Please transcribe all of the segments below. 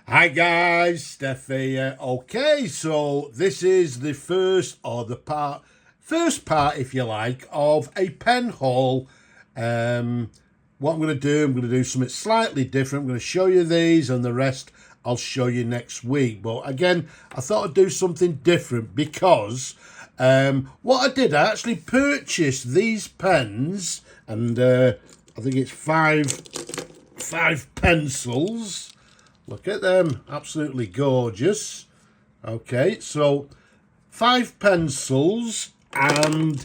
Hi guys, Steph here. Okay, so this is the first part, if you like, of a pen haul. What I'm going to do something slightly different. I'm going to show you these, and the rest I'll show you next week. But again, I thought I'd do something different because what I did, I actually purchased these pens, and I think it's five pencils. Look at them, absolutely gorgeous. Okay, so 5 pencils and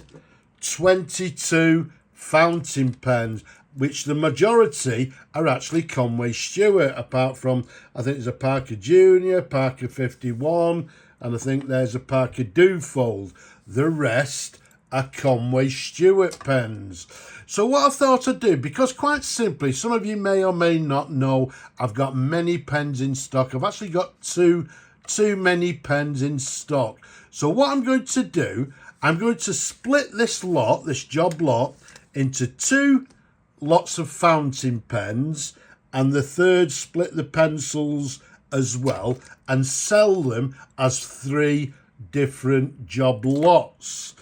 22 fountain pens, which the majority are actually Conway Stewart, apart from, I think there's a Parker Junior, Parker 51, and I think there's a Parker Dufold. The rest are Conway Stewart pens. So what I thought I'd do, because quite simply, some of you may or may not know, I've got many pens in stock. I've actually got too many pens in stock. So what I'm going to do, I'm going to split this job lot, into 2 lots of fountain pens, and the third split the pencils as well, and sell them as 3 different job lots.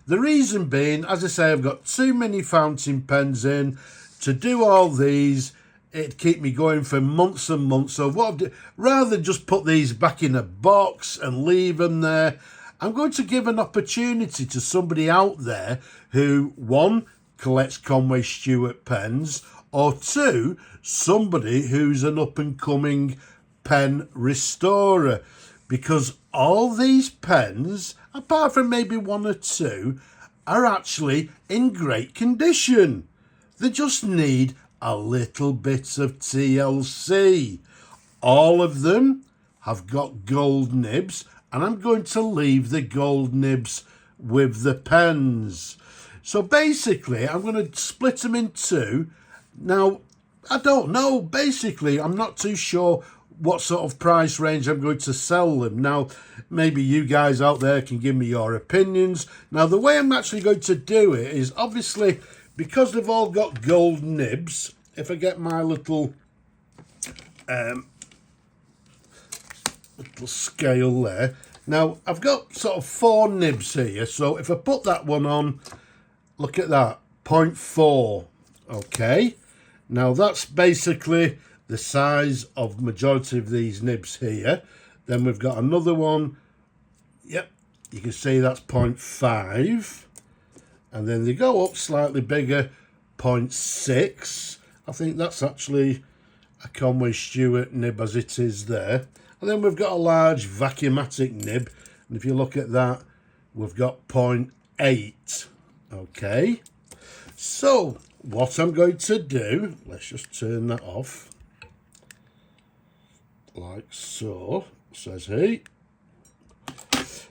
The reason being, as I say, I've got too many fountain pens in to do all these. It'd keep me going for months and months. So what I've done, rather than just put these back in a box and leave them there, I'm going to give an opportunity to somebody out there who, 1, collects Conway Stewart pens, or 2, somebody who's an up-and-coming pen restorer. Because all these pens, apart from maybe 1 or 2, are actually in great condition. They just need a little bit of TLC. All of them have got gold nibs, and I'm going to leave the gold nibs with the pens. So basically, I'm going to split them in 2. Now, I don't know. Basically, I'm not too sure what sort of price range I'm going to sell them. Now, maybe you guys out there can give me your opinions. Now, the way I'm actually going to do it is, obviously, because they've all got gold nibs, if I get my little scale there. Now, I've got sort of 4 nibs here. So if I put that one on, look at that, 0.4. Okay. Now, that's basically the size of majority of these nibs here. Then we've got another one. Yep, you can see that's 0.5. And then they go up slightly bigger, 0.6. I think that's actually a Conway Stewart nib as it is there. And then we've got a large vacuumatic nib. And if you look at that, we've got 0.8. Okay. So what I'm going to do, let's just turn that off. Like so, says he.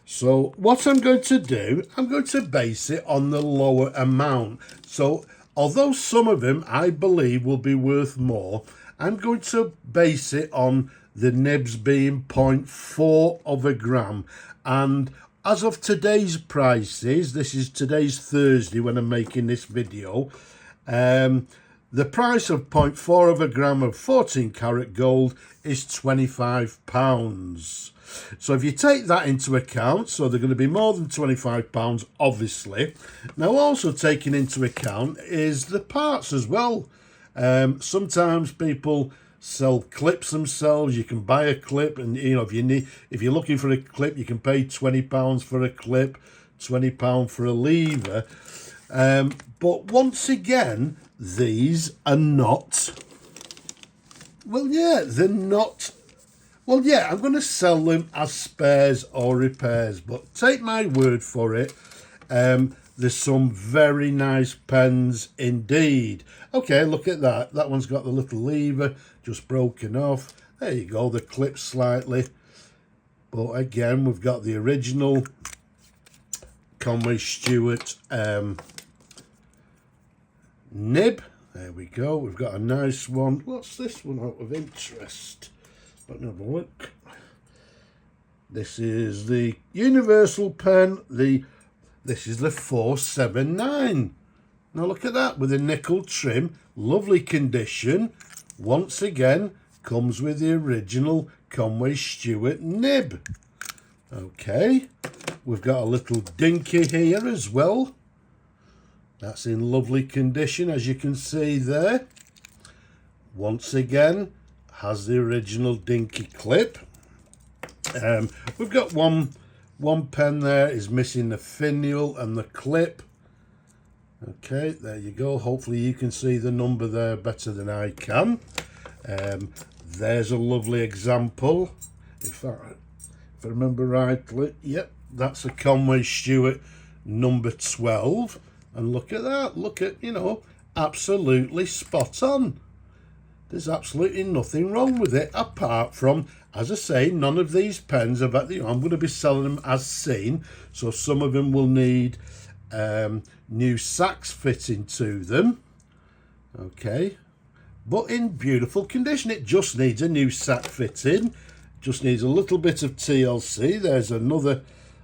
So what I'm going to do, I'm going to base it on the lower amount. So although some of them I believe will be worth more, I'm going to base it on the nibs being 0.4 of a gram. And as of today's prices, this is today's Thursday when I'm making this video, the price of 0.4 of a gram of 14 karat gold is £25. So if you take that into account, so they're going to be more than £25, obviously. Now, also taking into account is the parts as well. Sometimes people sell clips themselves. You can buy a clip, and if you're looking for a clip, you can pay £20 for a clip, £20 for a lever. But once again, these are not, they're not, I'm going to sell them as spares or repairs, but take my word for it, there's some very nice pens indeed. Okay, look at that. That one's got the little lever just broken off. There you go, the clip slightly. But again, we've got the original Conway Stewart nib. There we go. We've got a nice one. What's this one out of interest? Let me have a look. This is the Universal pen. This is the 479. Now look at that, with a nickel trim, lovely condition. Once again, comes with the original Conway Stewart nib. Okay, we've got a little dinky here as well. That's in lovely condition, as you can see there. Once again, has the original dinky clip. We've got one pen there is missing the finial and the clip. Okay, there you go. Hopefully you can see the number there better than I can. There's a lovely example. If I remember rightly, yep, that's a Conway Stewart number 12. And look at that. Look at, you know, absolutely spot on. There's absolutely nothing wrong with it, apart from, as I say, none of these pens are, you know, I'm going to be selling them as seen, so some of them will need new sacks fitting to them. Okay, but in beautiful condition. It just needs a new sack fitting, just needs a little bit of TLC. There's another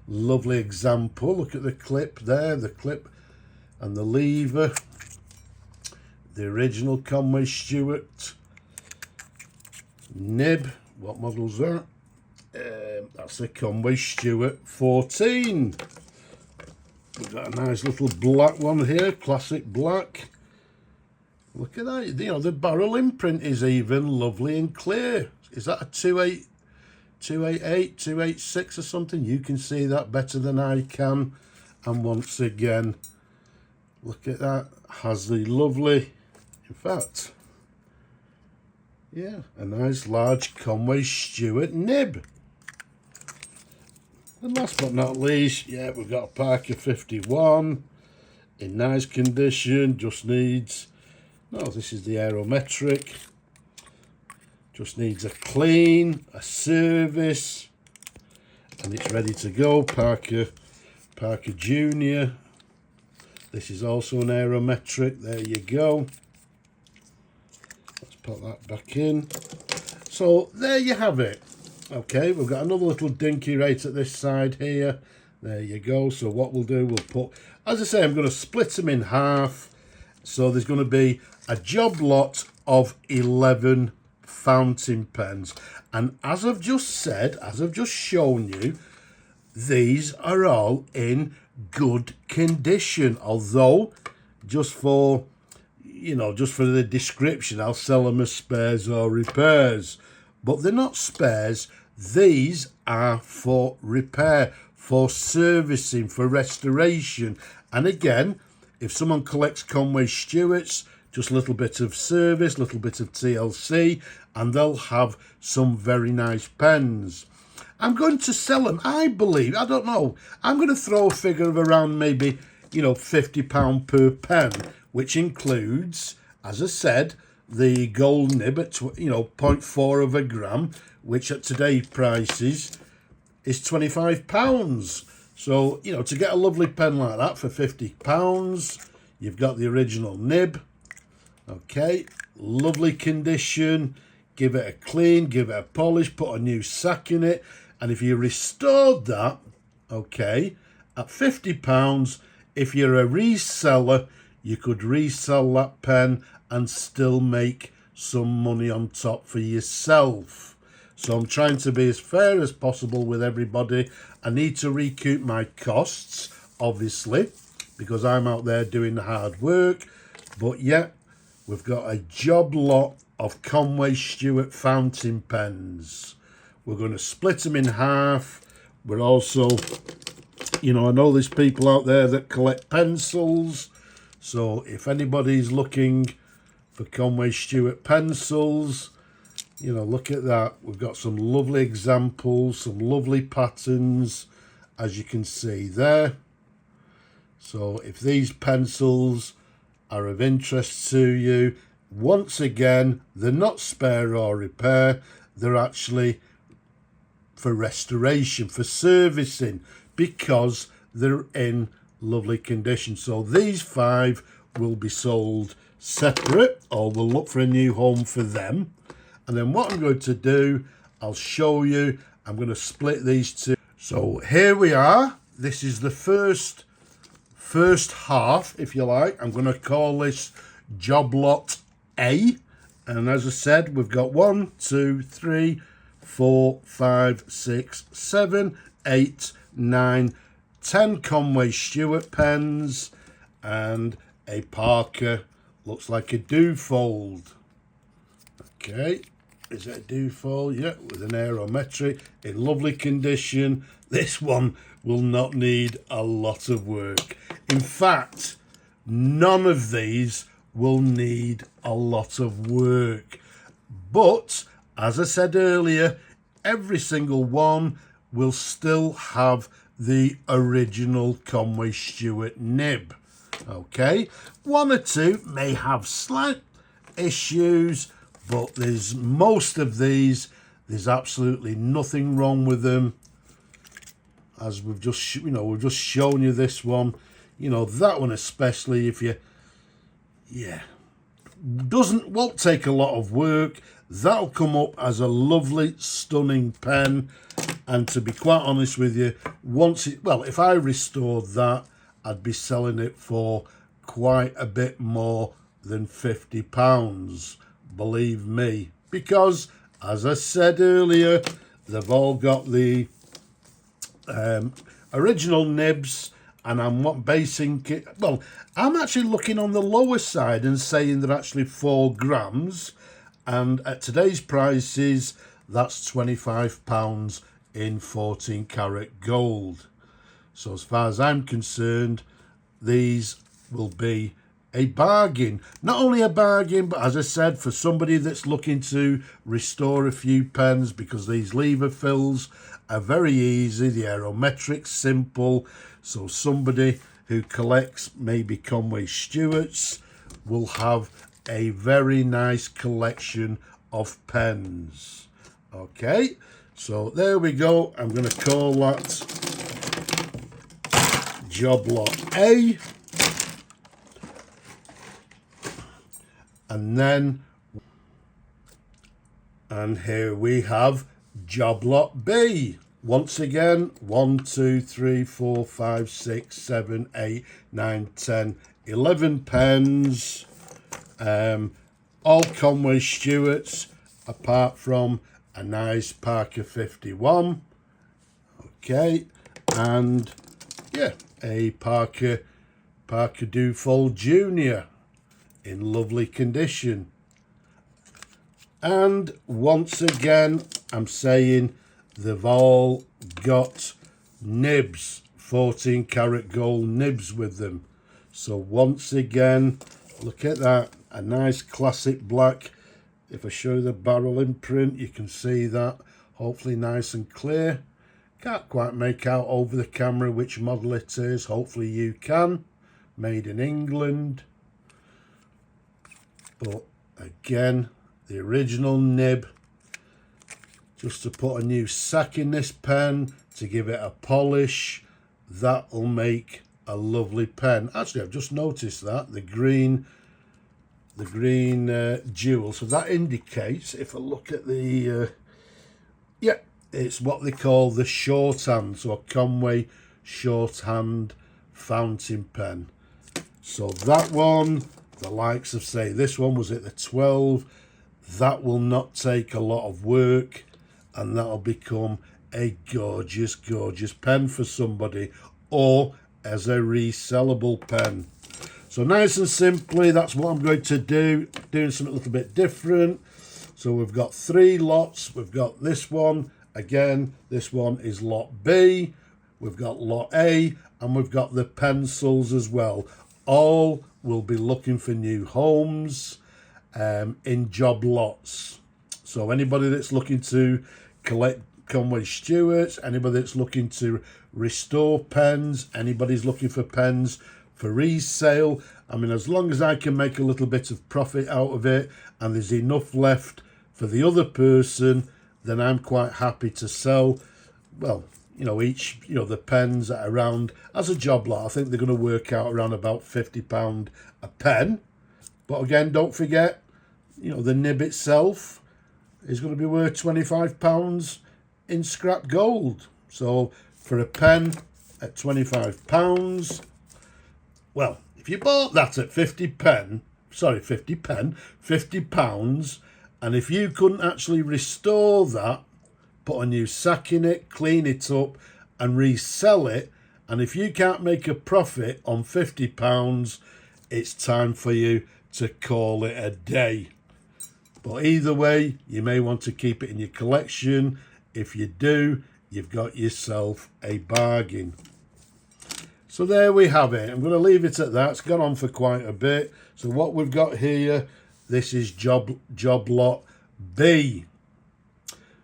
lovely example. Look at the clip there, the clip and the lever. The original Conway Stewart nib. What model's that? That's the Conway Stewart 14. We've got a nice little black one here, classic black. Look at that. You know, the barrel imprint is even lovely and clear. Is that a 288, 286 or something? You can see that better than I can. And once again, look at that. Has the lovely, in fact, yeah, a nice large Conway Stewart nib. And last but not least, yeah, we've got a Parker 51 in nice condition. Just needs, no, this is the aerometric. Just needs a clean, a service, and it's ready to go. Parker Junior. This is also an aerometric. There you go. Let's put that back in. So there you have it. Okay, we've got another little dinky right at this side here. There you go. So what we'll do, we'll put, as I say, I'm going to split them in half. So there's going to be a job lot of 11 fountain pens. And as I've just said, as I've just shown you, these are all in good condition. Although, just for, you know, just for the description, I'll sell them as spares or repairs. But they're not spares. These are for repair, for servicing, for restoration. And again, if someone collects Conway Stewarts, just a little bit of service, little bit of TLC, and they'll have some very nice pens. I'm going to sell them, I believe, I don't know, I'm going to throw a figure of around maybe, you know, £50 per pen, which includes, as I said, the gold nib at, you know, 0.4 of a gram, which at today's prices is £25. So, you know, to get a lovely pen like that for £50, you've got the original nib. Okay, lovely condition. Give it a clean, give it a polish, put a new sack in it. And if you restored that, okay, at £50, if you're a reseller, you could resell that pen and still make some money on top for yourself. So I'm trying to be as fair as possible with everybody. I need to recoup my costs, obviously, because I'm out there doing the hard work. But yeah, we've got a job lot of Conway Stewart fountain pens. We're going to split them in half. We're also, you know, I know there's people out there that collect pencils. So if anybody's looking for Conway Stewart pencils, you know, look at that. We've got some lovely examples, some lovely patterns, as you can see there. So if these pencils are of interest to you, once again, they're not spare or repair. They're actually for restoration, for servicing, because they're in lovely condition. So these 5 will be sold separate, or we'll look for a new home for them. And then what I'm going to do, I'll show you. I'm going to split these two. So here we are. This is the first half, if you like. I'm going to call this job lot A. And as I said, we've got 1, 2, 3, 4, 5, 6, 7, 8, 9, 10 Conway Stewart pens, and a Parker, looks like a do-fold. Okay, is it a do-fold? Yeah, with an aerometric, in lovely condition. This one will not need a lot of work. In fact, none of these will need a lot of work. But, as I said earlier, every single one will still have the original Conway Stewart nib. Okay, one or two may have slight issues, but there's most of these, there's absolutely nothing wrong with them. As we've just, we've just shown you this one. That one especially, if you, won't take a lot of work. That'll come up as a lovely, stunning pen. And to be quite honest with you, if I restored that, I'd be selling it for quite a bit more than £50, believe me. Because, as I said earlier, they've all got the original nibs, and I'm basing it, I'm actually looking on the lower side and saying they're actually 4 grams, and at today's prices, that's £25 in 14 karat gold. So as far as I'm concerned, these will be a bargain. Not only a bargain, but as I said, for somebody that's looking to restore a few pens, because these lever fills are very easy, the aerometric simple. So somebody who collects maybe Conway Stewarts will have a very nice collection of pens. Okay, so there we go. I'm going to call that job lot A. And here we have job lot B. Once again, 1, 2, 3, 4, 5, 6, 7, 8, 9, 10, 11 pens. All Conway Stewarts, apart from a nice Parker 51. Okay, and a Parker Dufold Jr. in lovely condition. And once again, I'm saying they've all got nibs, 14 karat gold nibs with them. So once again, look at that, a nice classic black. If I show the barrel imprint, you can see that, hopefully nice and clear. Can't quite make out over the camera which model it is, hopefully you can. Made in England. But again, the original nib, just to put a new sack in this pen to give it a polish, that'll make a lovely pen. Actually, I've just noticed that the green jewel, so that indicates, if I look at the it's what they call the shorthand, so a Conway shorthand fountain pen. So that one, the likes of, say, this one was at the 12, that will not take a lot of work, and that'll become a gorgeous pen for somebody, or as a resellable pen. So nice and simply, that's what I'm going to do, doing something a little bit different. So we've got 3 lots. We've got this one, again, this one is lot B, we've got lot A, and we've got the pencils as well. All will be looking for new homes in job lots. So anybody that's looking to collect Conway Stewarts, anybody that's looking to restore pens, anybody's looking for pens for resale, I mean, as long as I can make a little bit of profit out of it and there's enough left for the other person, then I'm quite happy to sell, each, the pens at around, as a job lot, I think they're going to work out around about £50 a pen. But again, don't forget, the nib itself is going to be worth £25 in scrap gold. So for a pen at £25, well, if you bought that at £50, and if you couldn't actually restore that put a new sack in it, clean it up and resell it. And if you can't make a profit on £50, it's time for you to call it a day. But either way, you may want to keep it in your collection. If you do, you've got yourself a bargain. So there we have it. I'm going to leave it at that. It's gone on for quite a bit. So what we've got here, this is job lot B.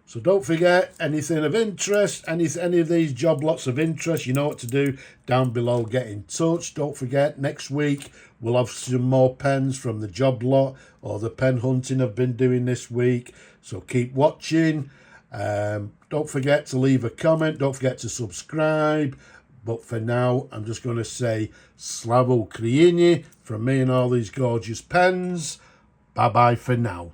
So don't forget, anything of interest, any of these job lots of interest, you know what to do. Down below, get in touch. Don't forget, next week we'll have some more pens from the job lot or the pen hunting I've been doing this week. So keep watching. Don't forget to leave a comment. Don't forget to subscribe. But for now, I'm just going to say Slava Ukraini from me and all these gorgeous pens. Bye-bye for now.